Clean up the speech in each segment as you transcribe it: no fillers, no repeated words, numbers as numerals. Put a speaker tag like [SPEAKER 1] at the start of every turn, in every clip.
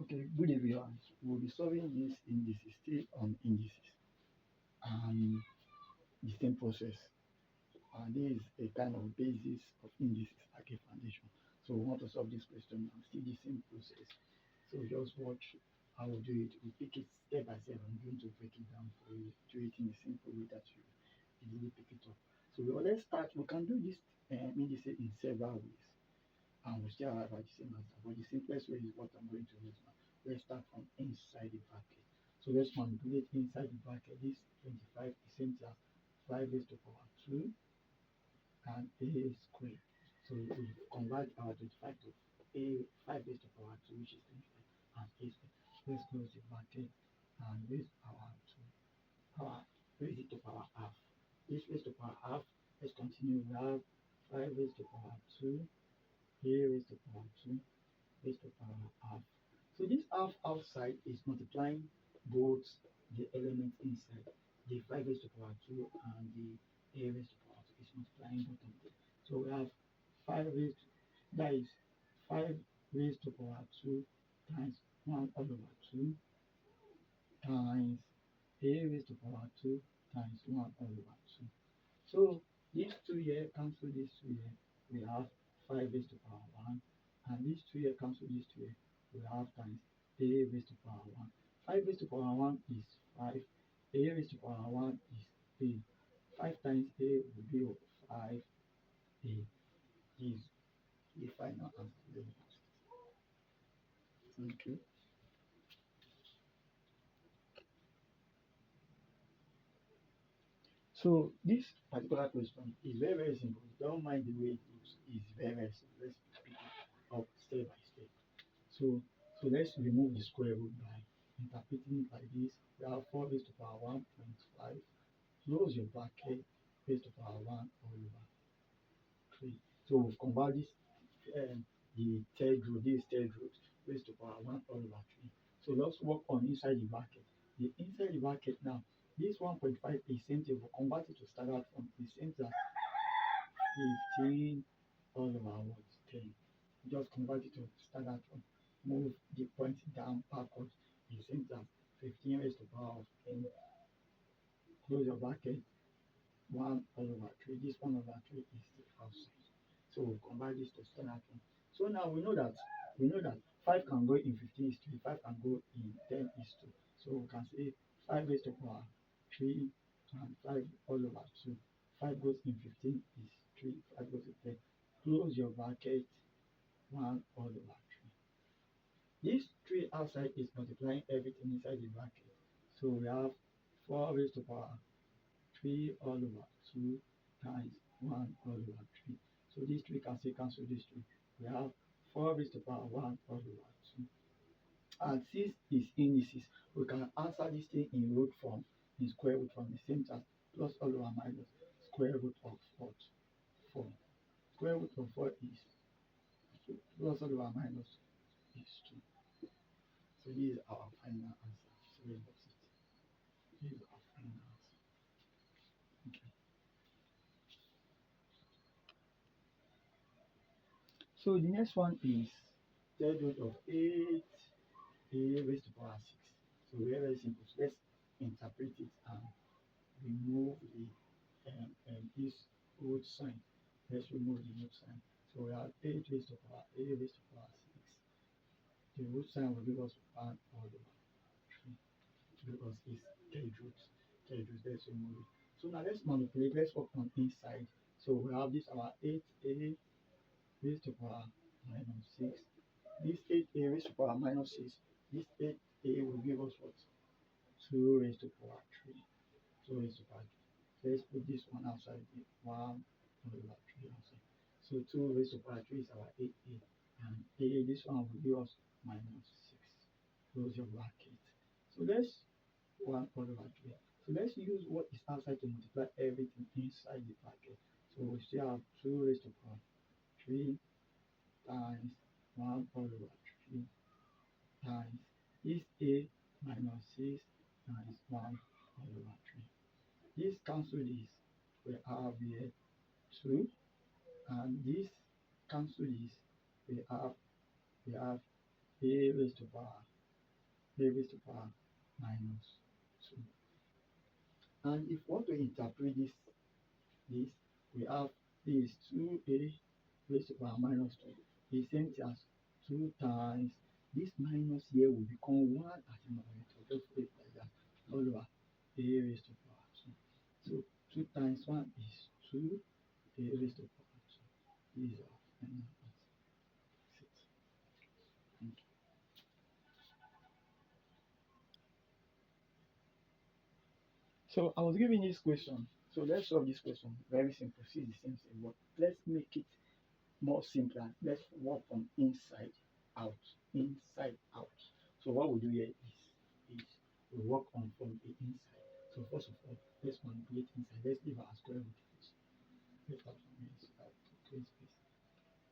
[SPEAKER 1] Okay, good everyone. We'll be solving this indices still on indices and the same process. And this is a kind of basis of indices like a foundation. So we want to solve this question and still the same process. So just watch how we do it. We pick it step by step. I'm going to break it down for you. Do it in a simple way that you easily pick it up. So let's start. We can do this indices in several ways. And we still arrive at the same answer. But the simplest way is what I'm going to use now. Let's start from inside the bracket. So let's manipulate inside the bracket. This 25 is same as 5 raised to power 2 and a squared. So we convert our 25 to a 5 raised to power 2, which is 25, and a squared. Let's close the bracket and raise our 2 power, raise it to power half. This raised to power half, let's continue. We have 5 raised to power 2, a raised to power 2, raised to power half. So this half outside is multiplying both the elements inside. The 5 raised to power 2 and the a raised to power 2 is multiplying both of them. So we have 5 raised, that is 5 raised to power 2 times 1 all over 2 times a raised to power 2 times 1 all over 2. So these two here cancel these two here. We have 5 raised to power 1, and these two here cancel these two here. We have times a raised to power 1. 5 raised to power 1 is 5. A raised to power 1 is a. 5 times a will be 5 a is the final answer. Thank you. So this particular question is very, very simple. Don't mind the way it looks. It's very, very simple. Let's pick it up step by step. So let's remove the square root by interpreting it like this. We have 4 raised to power 1.5. Close your bracket, raised to power 1 all over 3. So we've convert this the third root, this third root, raised to power 1 all over 3. So let's work on inside the bracket. The inside the bracket now, this 1.5 is same thing. We'll convert it to standard form. It's same as 15 all over what? 10. Just convert it to standard form. Move the point down backwards. It's same as 15 raised to power of 10. Close your bracket. 1 all over 3. This 1 over 3 is the outside. So we'll convert this to standard form. So now we know that 5 can go in 15 is 3, 5 can go in 10 is 2. So we can say 5 raised to power 3 and 5 all over 2. 5 goes in 15 is 3, 5 goes in 10. Close your bracket, 1 all over 3. This 3 outside is multiplying everything inside the bracket. So we have 4 raised to power 3 all over 2 times 1 all over 3. So these 3 can say cancel this 3. We have 4 raised to power 1 all over 2. And since it's indices, we can answer this thing in root form, in square root form, the same as plus all over minus square root of what? 4. Square root of 4 is plus all over minus is 2. So this is our final answer. So that's it. This is our final answer. Okay. So the next one is third root of 8 a raised to power 6. So very, very simple. So let's interpret it and remove the this root sign. Let's remove the root sign. So we have 8 raised to power a raised to power 6. The root sign will give us 1 all over 3 because it's third root. Third root, let's remove it. So now let's manipulate. Let's work on inside. So we have this our 8a raised to power minus 6. This 8a raised to power minus 6. This 8a will give us what? 2 raised to power 3. 2 raised to power 3. Let's put this one outside. 1 over 3 outside. So 2 raised to power 3 is our 8a. And a, this one will give us minus 6. Close your bracket. So let's 1 all over 3. So let's use what is outside to multiply everything inside the bracket. So we still have 2 raised to power 3 times 1 all over 3 times this a minus 6 times 1 all over 3. This cancel this. We have here 2, and this cancel this. We have a raised to power a raised to power minus 2. And if we want to interpret this, we have this 2a raised to power minus 2 is same thing as 2 times this minus here will become 1 at the numerator. Just put it like that. All over a raised to power 2. So 2 times 1 is 2 a raised to power 2. These are final answer. Thank you. So I was given this question. So let's solve this question. Very simple. See the same thing, but let's make it more simpler. Let's work from inside out. Inside out. So what we do here is we work on from the inside. So first of all, let's manipulate inside. Let's leave our square root first. Let's start from inside to create space.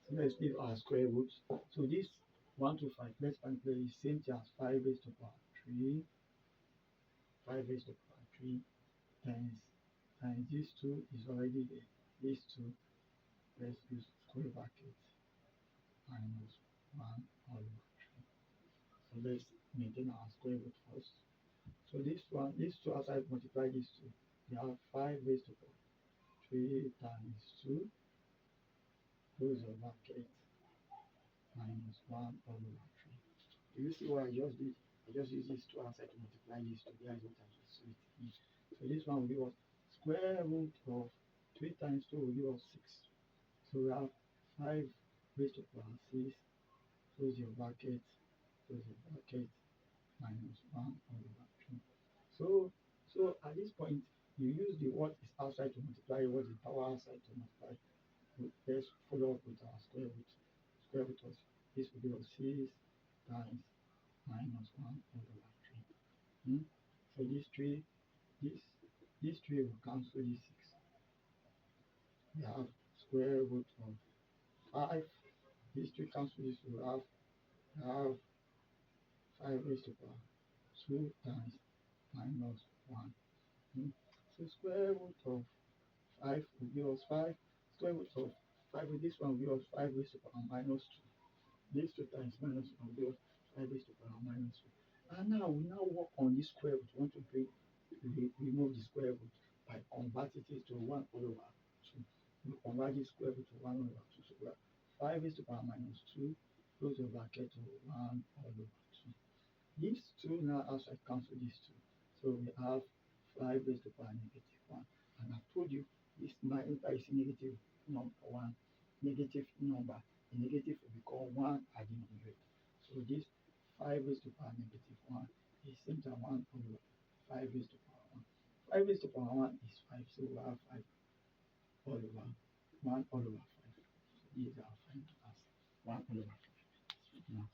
[SPEAKER 1] So let's leave our square root. So this 125, let's manipulate the same thing as 5 raised to power 3. 5 raised to power 3 times this 2 is already there. This 2, let's use square bracket minus 1 all over 3. So let's maintain our square root first. So this one, these two, as I multiply these two, we have 5 raised to power 3 times 2 close the bracket minus 1 all over 3. Do you see what I just did? I just used these two outside to multiply these two. There is what I just did. So this one will give us square root of 3 times 2 will give us 6. So we have 5 raised to power 6, close your bracket, minus 1 all over 3. So at this point, you use the what is outside to multiply, what is power outside to multiply. Let's follow up with our square root. Square root of this will give us 6 times minus 1 all over 3. So this 3 will cancel this 6. We have square root of 5. This 3 cancel this, we have 5 raised to power 2 times minus 1. So square root of 5 will give us 5. Square root of 5 with this one will give us 5 raised to power minus 2. These 2 times minus 1 will give us 5 raised to power minus 2. And now we work on this square root. We want to remove the square root by converting it to 1 all over 2. We convert this square root to 1 over 2. So we have 5 raised to power minus 2 close the bracket to 1 all over 2. These 2 now outside cancel these 2. So we have 5 raised to power negative 1. And I told you this number is negative number 1. Negative number. The negative will become 1 at the numerator. So this 5 raised to power negative 1 is same to 1 over 5 raised to power 1. 5 raised to power 1 is 5. So we have 5 all over 1 all over 5. So these are our final answer. 1 all over 5. Now